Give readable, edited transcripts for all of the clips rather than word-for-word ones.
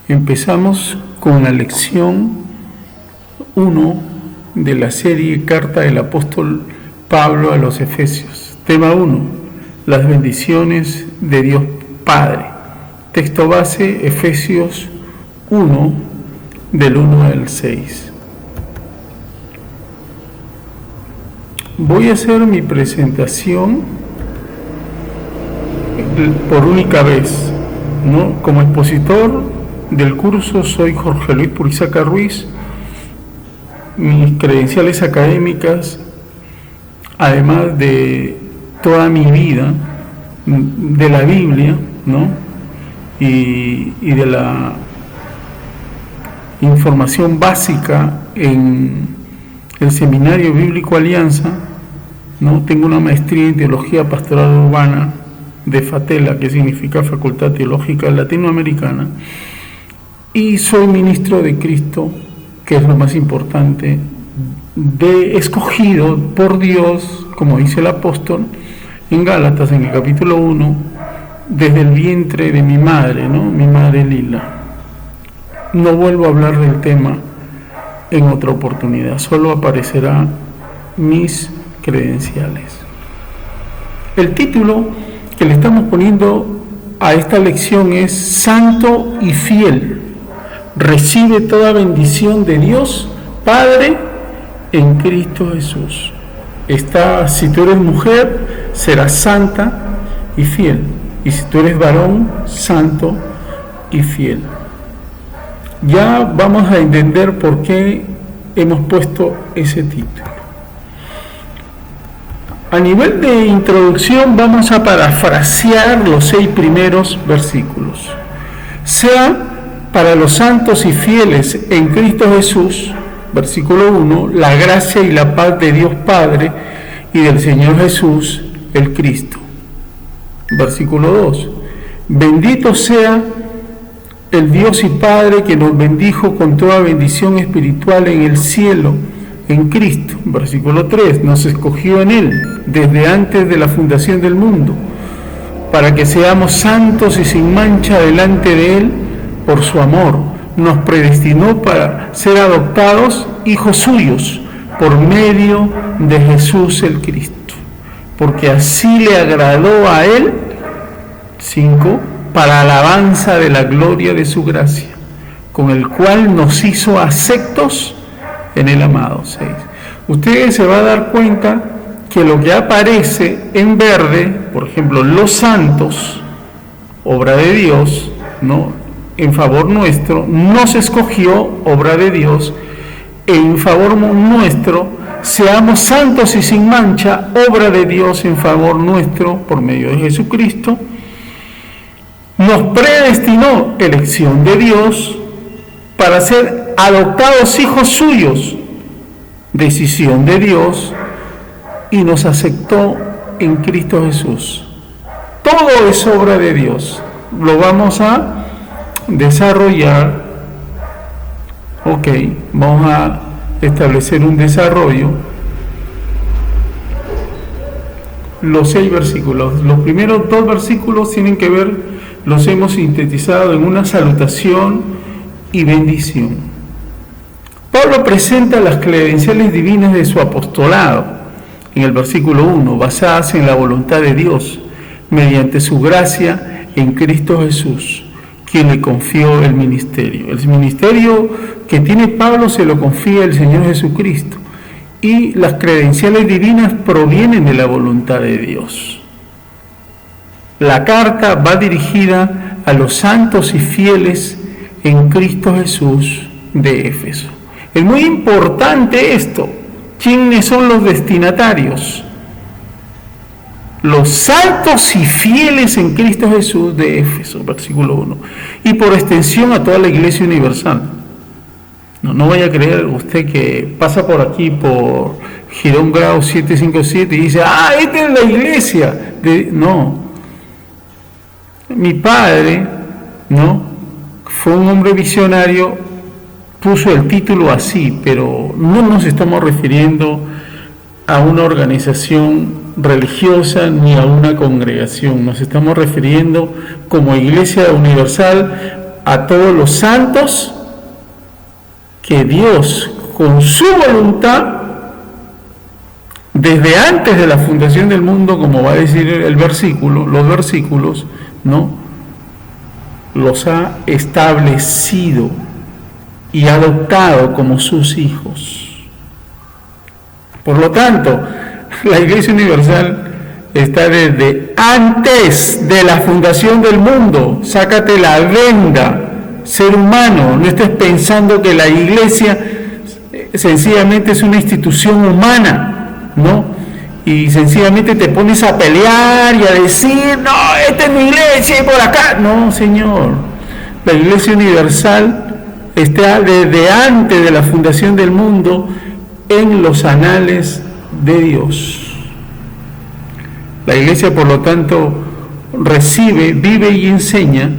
Empezamos con la lección 1 de la serie Carta del Apóstol Pablo a los Efesios. Tema 1, las bendiciones de Dios Padre. Texto base, Efesios 1, del 1 al 6. Voy a hacer mi presentación por única vez, ¿no? Como expositor del curso soy Jorge Luis Purizaca Ruiz. Mis credenciales académicas, además de toda mi vida, de la Biblia, ¿no? y de la información básica en el Seminario Bíblico Alianza, ¿no? Tengo una maestría en Teología Pastoral Urbana de FATELA, que significa Facultad Teológica Latinoamericana, y soy ministro de Cristo, que es lo más importante, escogido por Dios, como dice el apóstol en Gálatas, en el capítulo 1, desde el vientre de mi madre, ¿no? Mi madre Lila. No vuelvo a hablar del tema en otra oportunidad, solo aparecerá mis credenciales. El título que le estamos poniendo a esta lección es Santo y Fiel. Recibe toda bendición de Dios Padre en Cristo Jesús. Si tú eres mujer, serás santa y fiel. Y si tú eres varón, santo y fiel. Ya vamos a entender por qué hemos puesto ese título. A nivel de introducción vamos a parafrasear los 6 primeros versículos. Sea para los santos y fieles en Cristo Jesús, versículo 1, la gracia y la paz de Dios Padre y del Señor Jesús, el Cristo. Versículo 2, bendito sea el Dios y Padre que nos bendijo con toda bendición espiritual en el cielo, en Cristo. Versículo 3, nos escogió en Él desde antes de la fundación del mundo, para que seamos santos y sin mancha delante de Él por su amor. Nos predestinó para ser adoptados hijos suyos por medio de Jesús el Cristo, porque así le agradó a Él, 5, para alabanza de la gloria de su gracia, con el cual nos hizo aceptos en el amado. 6. Ustedes se van a dar cuenta que lo que aparece en verde, por ejemplo, los santos, obra de Dios, ¿no? En favor nuestro, nos escogió, obra de Dios, en favor nuestro, seamos santos y sin mancha, obra de Dios en favor nuestro, por medio de Jesucristo. Nos predestinó, elección de Dios, para ser adoptados hijos suyos, decisión de Dios, y nos aceptó en Cristo Jesús. Todo es obra de Dios. Lo vamos a desarrollar. Ok, vamos a establecer un desarrollo. Los 6 versículos. Los primeros 2 versículos tienen que ver, los hemos sintetizado en una salutación y bendición. Pablo presenta las credenciales divinas de su apostolado en el versículo 1, basadas en la voluntad de Dios, mediante su gracia en Cristo Jesús, quien le confió el ministerio. El ministerio que tiene Pablo se lo confía el Señor Jesucristo, y las credenciales divinas provienen de la voluntad de Dios. La carta va dirigida a los santos y fieles en Cristo Jesús de Éfeso. Es muy importante esto. ¿Quiénes son los destinatarios? Los santos y fieles en Cristo Jesús de Éfeso, versículo 1. Y por extensión a toda la Iglesia Universal. No vaya a creer usted que pasa por aquí, por Girón Grau 757, y dice, esta es la iglesia. No. Mi padre, ¿no? Fue un hombre visionario, puso el título así, pero no nos estamos refiriendo a una organización religiosa ni a una congregación. Nos estamos refiriendo como Iglesia Universal a todos los santos que Dios, con su voluntad, desde antes de la fundación del mundo, como va a decir el versículo, los versículos, ¿no?, los ha establecido y adoptado como sus hijos. Por lo tanto, la Iglesia Universal está desde antes de la fundación del mundo. Sácate la venda, ser humano. No estés pensando que la Iglesia sencillamente es una institución humana, ¿no? Y sencillamente te pones a pelear y a decir, no, esta es mi iglesia y por acá. No, Señor. La Iglesia Universal está desde antes de la fundación del mundo en los anales de Dios. La Iglesia, por lo tanto, recibe, vive y enseña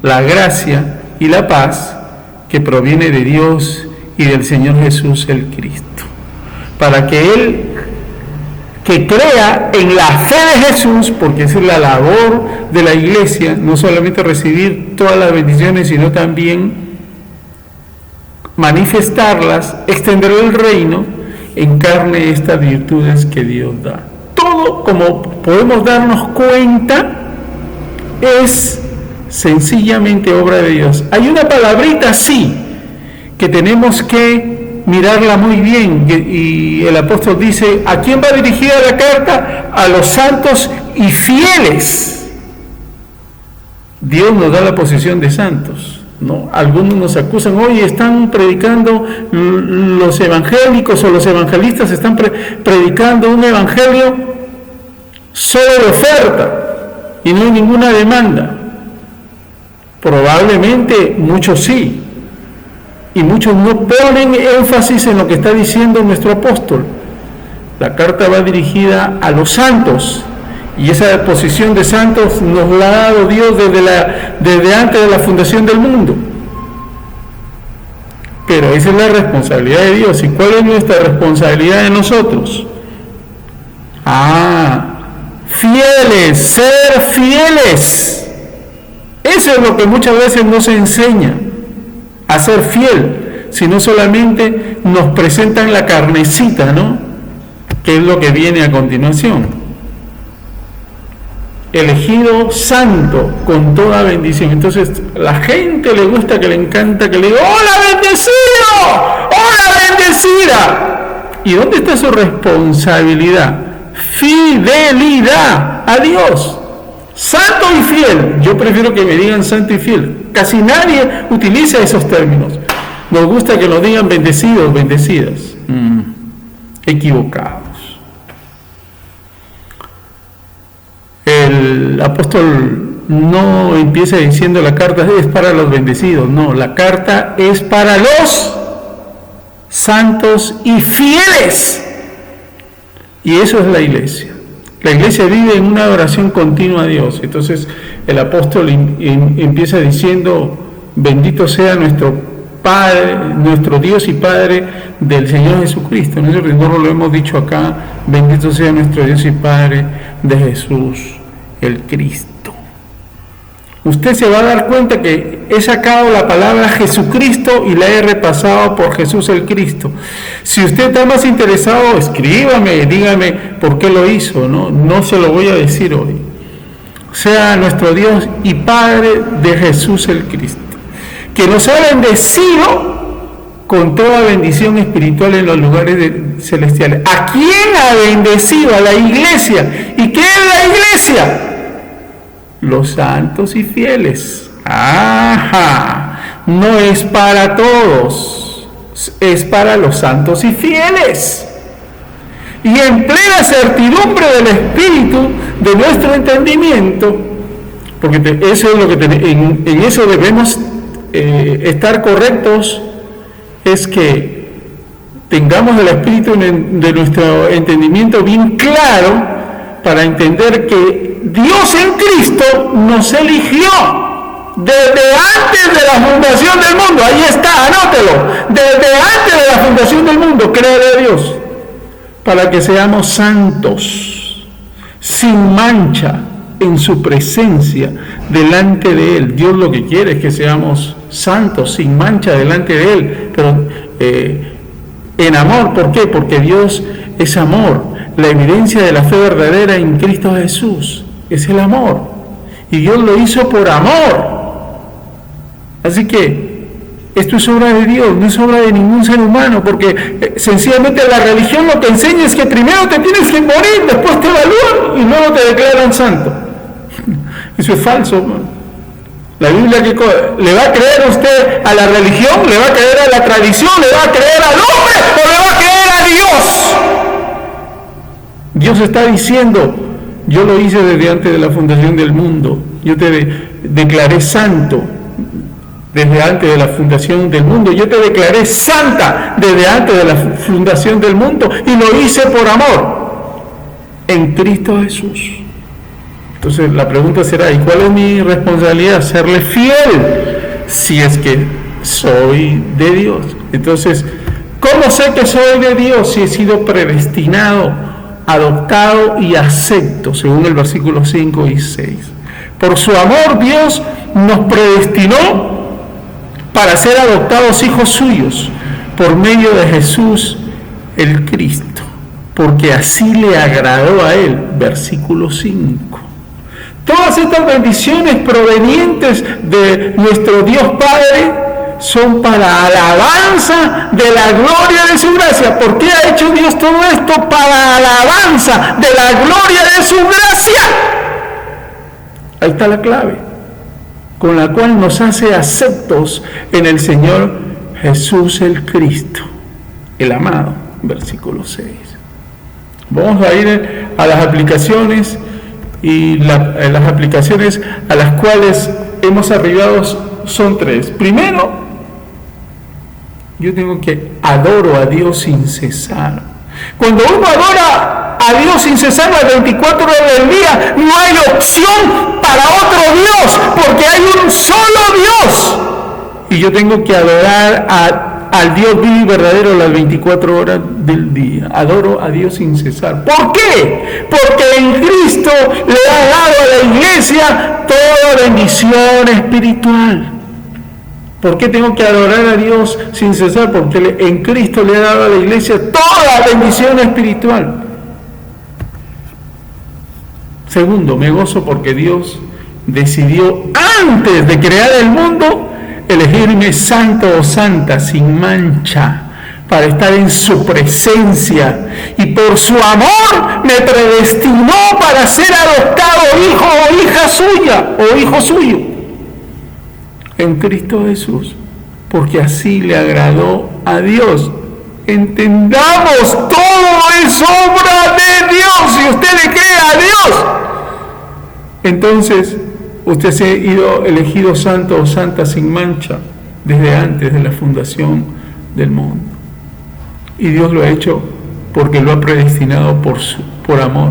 la gracia y la paz que proviene de Dios y del Señor Jesús el Cristo. Para que Él, que crea en la fe de Jesús, porque esa es la labor de la Iglesia, no solamente recibir todas las bendiciones, sino también manifestarlas, extender el reino, encarne estas virtudes que Dios da. Todo, como podemos darnos cuenta, es sencillamente obra de Dios. Hay una palabrita sí que tenemos que mirarla muy bien, y el apóstol dice, ¿a quién va dirigida la carta? A los santos y fieles. Dios nos da la posición de santos, ¿no? Algunos nos acusan, oye, están predicando los evangélicos o los evangelistas están predicando un evangelio solo de oferta y no hay ninguna demanda. Probablemente muchos sí, y muchos no ponen énfasis en lo que está diciendo nuestro apóstol. La carta va dirigida a los santos, y esa posición de santos nos la ha dado Dios desde antes de la fundación del mundo. Pero esa es la responsabilidad de Dios. ¿Y cuál es nuestra responsabilidad de nosotros? Fieles, ser fieles. Eso es lo que muchas veces no se enseña, a ser fiel, sino solamente nos presentan la carnecita, ¿no?, que es lo que viene a continuación. Elegido santo con toda bendición. Entonces, la gente le gusta, que le encanta que le diga, ¡hola bendecido! ¡Hola bendecida! ¿Y dónde está su responsabilidad? Fidelidad a Dios. Santo y fiel. Yo prefiero que me digan santo y fiel. Casi nadie utiliza esos términos. Nos gusta que nos digan bendecidos, bendecidas. Equivocados. El apóstol no empieza diciendo la carta es para los bendecidos. No, la carta es para los santos y fieles. Y eso es la iglesia. La iglesia vive en una oración continua a Dios. Entonces el apóstol empieza diciendo, bendito sea nuestro Padre, nuestro Dios y Padre del Señor Jesucristo. Nosotros no lo hemos dicho acá, bendito sea nuestro Dios y Padre de Jesús el Cristo. Usted se va a dar cuenta que he sacado la palabra Jesucristo y la he repasado por Jesús el Cristo. Si usted está más interesado, escríbame, dígame por qué lo hizo, no se lo voy a decir hoy. Sea nuestro Dios y Padre de Jesús el Cristo, que nos ha bendecido con toda bendición espiritual en los lugares celestiales. ¿A quién ha bendecido? A la iglesia. ¿Y qué es la iglesia? Los santos y fieles. No es para todos, es para los santos y fieles. Y en plena certidumbre del Espíritu, de nuestro entendimiento, porque eso es lo que en eso debemos estar correctos, es que tengamos el Espíritu de nuestro entendimiento bien claro, para entender que Dios en Cristo nos eligió desde antes de la fundación del mundo. Ahí está, anótelo. Desde antes de la fundación del mundo, créale a Dios, para que seamos santos, sin mancha, en su presencia, delante de Él. Dios lo que quiere es que seamos santos, sin mancha delante de Él, pero en amor. ¿Por qué? Porque Dios es amor. La evidencia de la fe verdadera en Cristo Jesús es el amor. Y Dios lo hizo por amor. Así que esto es obra de Dios, no es obra de ningún ser humano, porque sencillamente la religión lo que enseña es que primero te tienes que morir, después te evalúan y luego te declaran santo. Eso es falso, hermano. La Biblia, que ¿le va a creer usted a la religión? ¿Le va a creer a la tradición? ¿Le va a creer al hombre o le va a creer a Dios? Dios está diciendo: yo lo hice desde antes de la fundación del mundo, yo te declaré santo desde antes de la fundación del mundo, yo te declaré santa desde antes de la fundación del mundo, y lo hice por amor en Cristo Jesús. Entonces la pregunta será: ¿y cuál es mi responsabilidad? Serle fiel, si es que soy de Dios. Entonces, ¿cómo sé que soy de Dios? Si he sido predestinado, adoptado y acepto, según el versículo 5 y 6. Por su amor Dios nos predestinó para ser adoptados hijos suyos por medio de Jesús el Cristo, porque así le agradó a Él. Versículo 5. Todas estas bendiciones provenientes de nuestro Dios Padre son para alabanza de la gloria de su gracia. ¿Por qué ha hecho Dios todo esto? Para alabanza de la gloria de su gracia. Ahí está la clave, con la cual nos hace aceptos en el Señor Jesús el Cristo, el amado. Versículo 6. Vamos a ir a las aplicaciones, y las aplicaciones a las cuales hemos arribado son tres. Primero, yo tengo que adoro a Dios sin cesar. Cuando uno adora a Dios sin cesar las 24 horas del día, no hay opción para otro Dios, porque hay un solo Dios. Y yo tengo que adorar al Dios vivo y verdadero las 24 horas del día. Adoro a Dios sin cesar. ¿Por qué? Porque en Cristo le ha dado a la iglesia toda bendición espiritual. ¿Por qué tengo que adorar a Dios sin cesar? Porque en Cristo le ha dado a la iglesia toda bendición espiritual. Segundo, me gozo porque Dios decidió antes de crear el mundo elegirme santo o santa, sin mancha, para estar en su presencia, y por su amor me predestinó para ser adoptado hijo o hija suya, o hijo suyo, en Cristo Jesús, porque así le agradó a Dios. Entendamos, todo es obra de Dios. Si usted le cree a Dios, entonces usted se ha ido elegido santo o santa sin mancha desde antes de la fundación del mundo. Y Dios lo ha hecho porque lo ha predestinado por amor.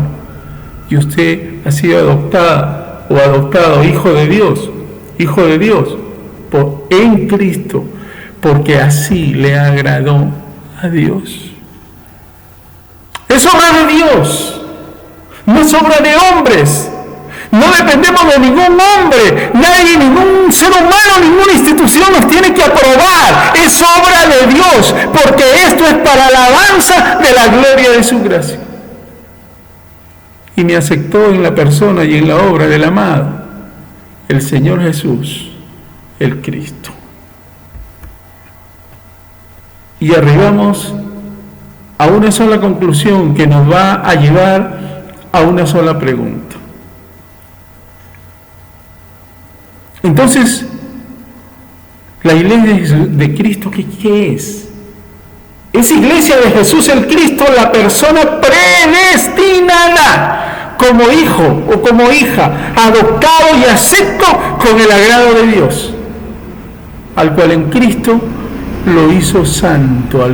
Y usted ha sido adoptada o adoptado hijo de Dios en Cristo, porque así le agradó a Dios. Es obra de Dios, no es obra de hombres. No dependemos de ningún hombre, nadie, ningún ser humano, ninguna institución nos tiene que aprobar. Es obra de Dios, porque esto es para alabanza de la gloria de su gracia. Y me aceptó en la persona y en la obra del amado, el Señor Jesús, el Cristo. Y arribamos a una sola conclusión que nos va a llevar a una sola pregunta. Entonces, la iglesia de Cristo, ¿qué es? Es iglesia de Jesús el Cristo, la persona predestinada como hijo o como hija, adoptado y acepto con el agrado de Dios, al cual en Cristo lo hizo santo,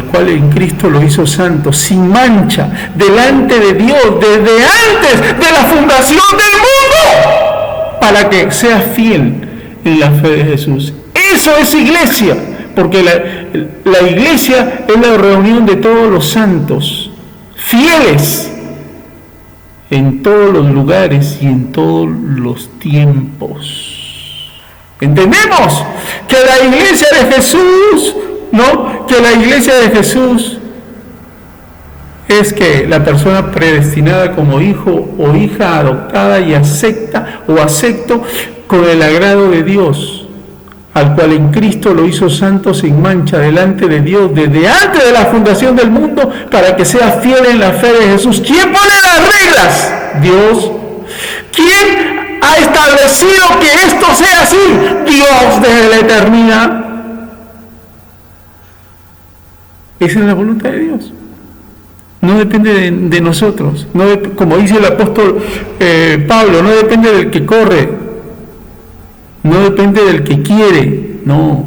sin mancha, delante de Dios, desde antes de la fundación del mundo, para que sea fiel en la fe de Jesús. Eso es iglesia, porque la iglesia es la reunión de todos los santos, fieles en todos los lugares y en todos los tiempos. Entendemos que la iglesia de Jesús, ¿no? Que la iglesia de Jesús es que la persona predestinada como hijo o hija adoptada y acepta o acepto con el agrado de Dios, al cual en Cristo lo hizo santo sin mancha delante de Dios desde antes de la fundación del mundo, para que sea fiel en la fe de Jesús. ¿Quién pone las reglas? Dios. ¿Quién ha establecido que esto sea así? Dios desde la eternidad. Esa es la voluntad de Dios. No depende de nosotros. No como dice el apóstol Pablo, no depende del que corre, no depende del que quiere, no,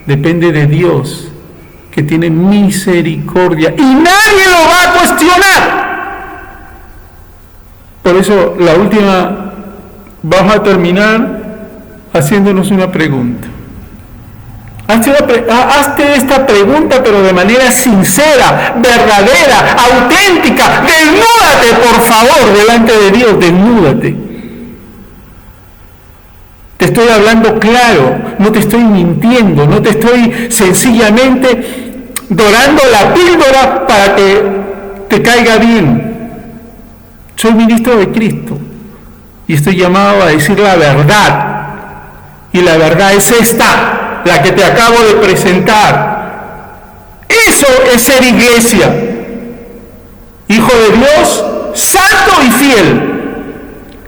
depende de Dios, que tiene misericordia y nadie lo va a cuestionar. Por eso la última, vamos a terminar haciéndonos una pregunta. Hazte esta pregunta, pero de manera sincera, verdadera, auténtica. Desnúdate, por favor, delante de Dios, desnúdate. Te estoy hablando claro, no te estoy mintiendo, no te estoy sencillamente dorando la píldora para que te caiga bien. Soy ministro de Cristo y estoy llamado a decir la verdad. Y la verdad es esta, la que te acabo de presentar. Eso es ser iglesia. Hijo de Dios, santo y fiel.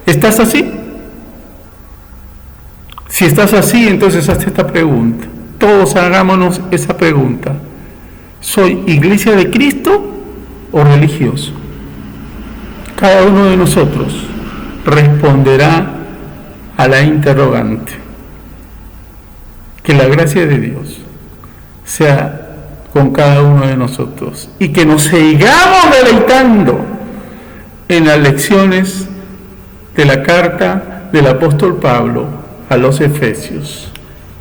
¿Estás así? Si estás así, entonces hazte esta pregunta. Todos hagámonos esa pregunta. ¿Soy iglesia de Cristo o religioso? Cada uno de nosotros responderá a la interrogante. Que la gracia de Dios sea con cada uno de nosotros y que nos sigamos deleitando en las lecciones de la carta del apóstol Pablo a los Efesios,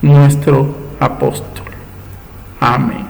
nuestro apóstol. Amén.